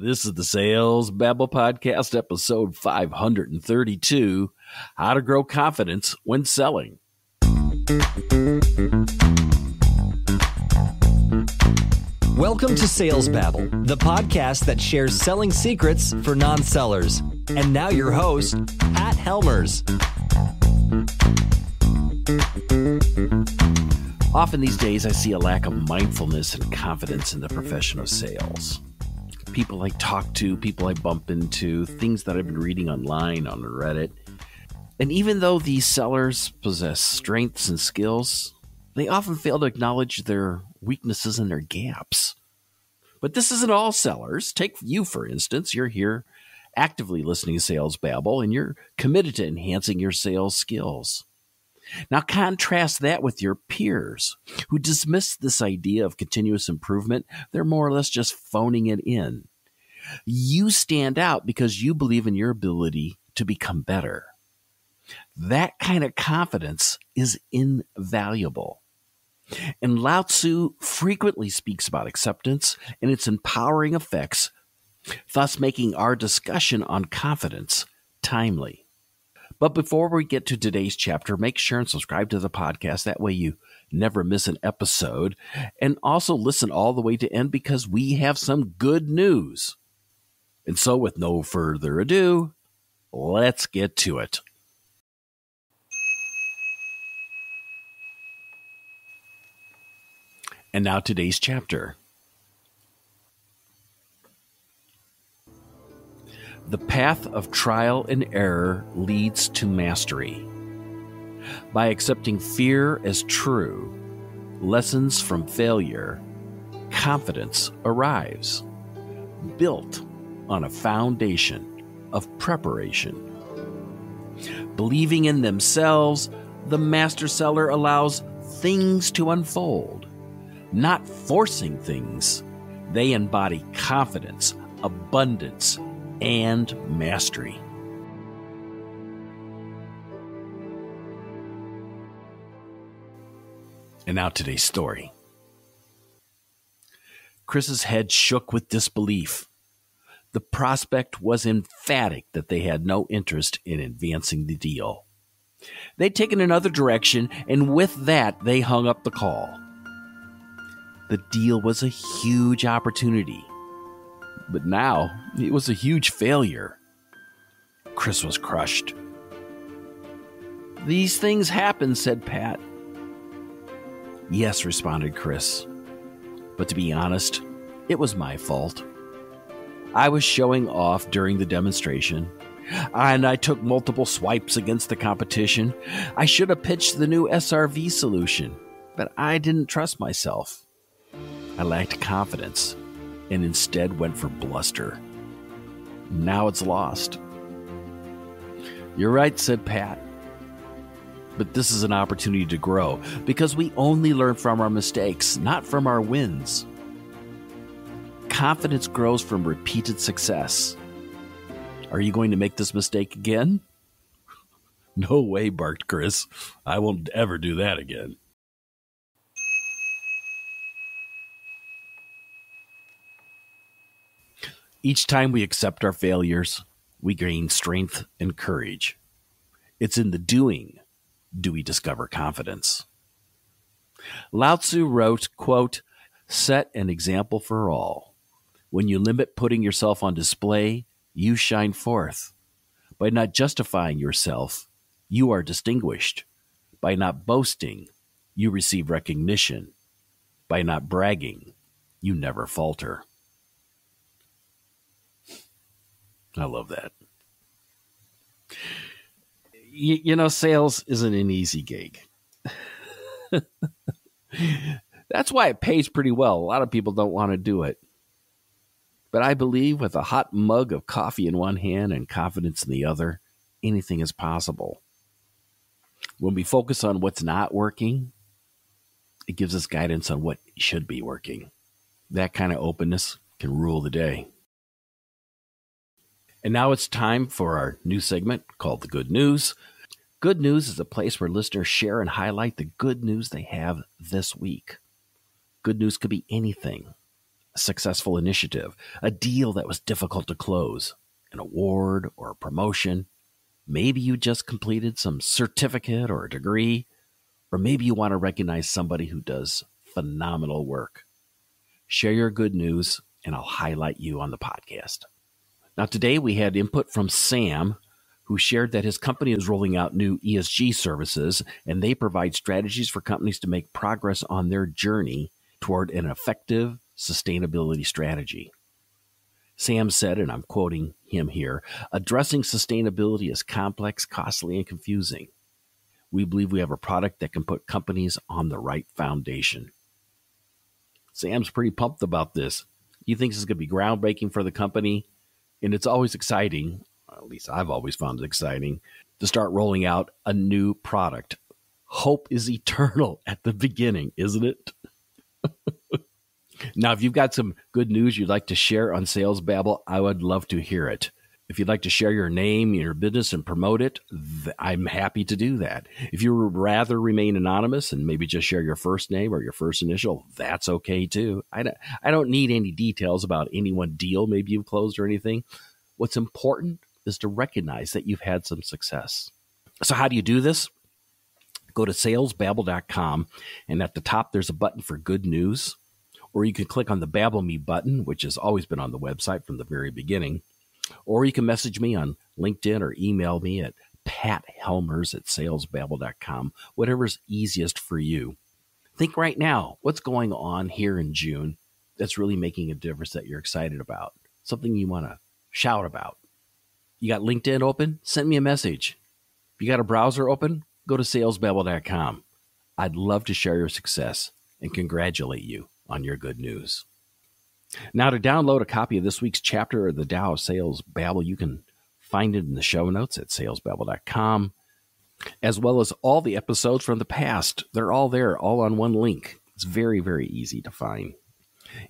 This is the Sales Babble Podcast, episode 532, How to Grow Confidence When Selling. Welcome to Sales Babble, the podcast that shares selling secrets for non-sellers. And now your host, Pat Helmers. Often these days, I see a lack of mindfulness and confidence in the profession of sales. People I talk to, people I bump into, things that I've been reading online on Reddit. And even though these sellers possess strengths and skills, they often fail to acknowledge their weaknesses and their gaps. But this isn't all sellers. Take you, for instance. You're here actively listening to Sales Babble, and you're committed to enhancing your sales skills. Now contrast that with your peers who dismiss this idea of continuous improvement. They're more or less just phoning it in. You stand out because you believe in your ability to become better. That kind of confidence is invaluable. And Lao Tzu frequently speaks about acceptance and its empowering effects, thus making our discussion on confidence timely. But before we get to today's chapter, make sure and subscribe to the podcast. That way you never miss an episode. And also listen all the way to end because we have some good news. And so with no further ado, let's get to it. And now today's chapter. The path of trial and error leads to mastery. By accepting fear as true, lessons from failure, confidence arrives, built on a foundation of preparation. Believing in themselves, the master seller allows things to unfold. Not forcing things, they embody confidence, abundance, and mastery. And now today's story. Chris's head shook with disbelief. The prospect was emphatic that they had no interest in advancing the deal. They'd taken another direction, and with that, they hung up the call. The deal was a huge opportunity. But now, it was a huge failure. Chris was crushed. "These things happen," said Pat. "Yes," responded Chris. "But to be honest, it was my fault. I was showing off during the demonstration, and I took multiple swipes against the competition. I should have pitched the new SRV solution, but I didn't trust myself. I lacked confidence and instead went for bluster. Now it's lost." "You're right," said Pat. "But this is an opportunity to grow because we only learn from our mistakes, not from our wins. Confidence grows from repeated success. Are you going to make this mistake again?" "No way," barked Chris. "I won't ever do that again." Each time we accept our failures, we gain strength and courage. It's in the doing do we discover confidence. Lao Tzu wrote, quote, "Set an example for all. When you limit putting yourself on display, you shine forth. By not justifying yourself, you are distinguished. By not boasting, you receive recognition. By not bragging, you never falter." I love that. You know, sales isn't an easy gig. That's why it pays pretty well. A lot of people don't want to do it. But I believe with a hot mug of coffee in one hand and confidence in the other, anything is possible. When we focus on what's not working, it gives us guidance on what should be working. That kind of openness can rule the day. And now it's time for our new segment called The Good News. Good News is a place where listeners share and highlight the good news they have this week. Good news could be anything. successful initiative, a deal that was difficult to close, an award or a promotion. Maybe you just completed some certificate or a degree, or maybe you want to recognize somebody who does phenomenal work. Share your good news, and I'll highlight you on the podcast. Now, today we had input from Sam, who shared that his company is rolling out new ESG services, and they provide strategies for companies to make progress on their journey toward an effective sustainability strategy. Sam said, and I'm quoting him here, "Addressing sustainability is complex, costly, and confusing. We believe we have a product that can put companies on the right foundation." Sam's pretty pumped about this. He thinks it's going to be groundbreaking for the company, and it's always exciting, at least I've always found it exciting, to start rolling out a new product. Hope is eternal at the beginning, isn't it? Now, if you've got some good news you'd like to share on Sales Babble, I would love to hear it. If you'd like to share your name, your business, and promote it, I'm happy to do that. If you would rather remain anonymous and maybe just share your first name or your first initial, that's okay too. I don't need any details about any one deal maybe you've closed or anything. What's important is to recognize that you've had some success. So how do you do this? Go to salesbabble.com, and at the top there's a button for good news, or you can click on the Babble Me button, which has always been on the website from the very beginning. Or you can message me on LinkedIn or email me at pathelmers@salesbabble.com, whatever's easiest for you. Think right now, what's going on here in June that's really making a difference that you're excited about? Something you want to shout about. You got LinkedIn open? Send me a message. If you got a browser open, go to salesbabble.com. I'd love to share your success and congratulate you on your good news. Now, to download a copy of this week's chapter of the Tao of Sales Babble, you can find it in the show notes at salesbabble.com, as well as all the episodes from the past. They're all there, all on one link. It's very, very easy to find.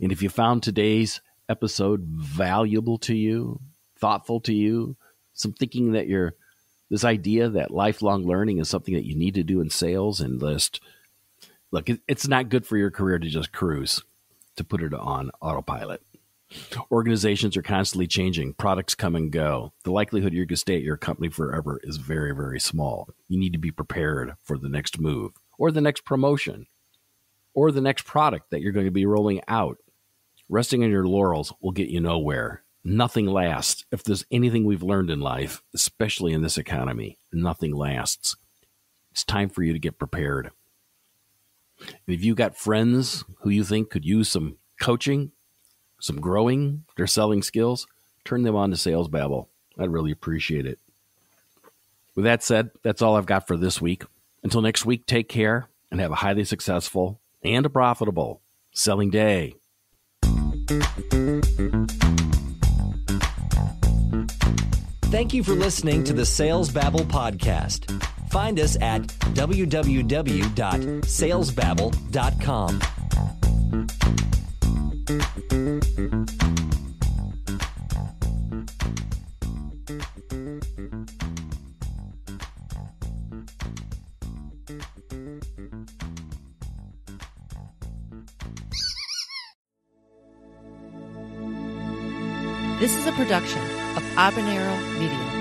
And if you found today's episode valuable to you, thoughtful to you, some thinking that this idea that lifelong learning is something that you need to do in sales, and look, it's not good for your career to just cruise, to put it on autopilot. Organizations are constantly changing. Products come and go. The likelihood you're going to stay at your company forever is very, very small. You need to be prepared for the next move or the next promotion or the next product that you're going to be rolling out. Resting on your laurels will get you nowhere. Nothing lasts. If there's anything we've learned in life, especially in this economy, nothing lasts. It's time for you to get prepared. If you've got friends who you think could use some coaching, some growing, their selling skills, turn them on to Sales Babble. I'd really appreciate it. With that said, that's all I've got for this week. Until next week, take care and have a highly successful and a profitable selling day. Thank you for listening to the Sales Babble podcast. Find us at www.salesbabble.com. This is a production of Habanero Media.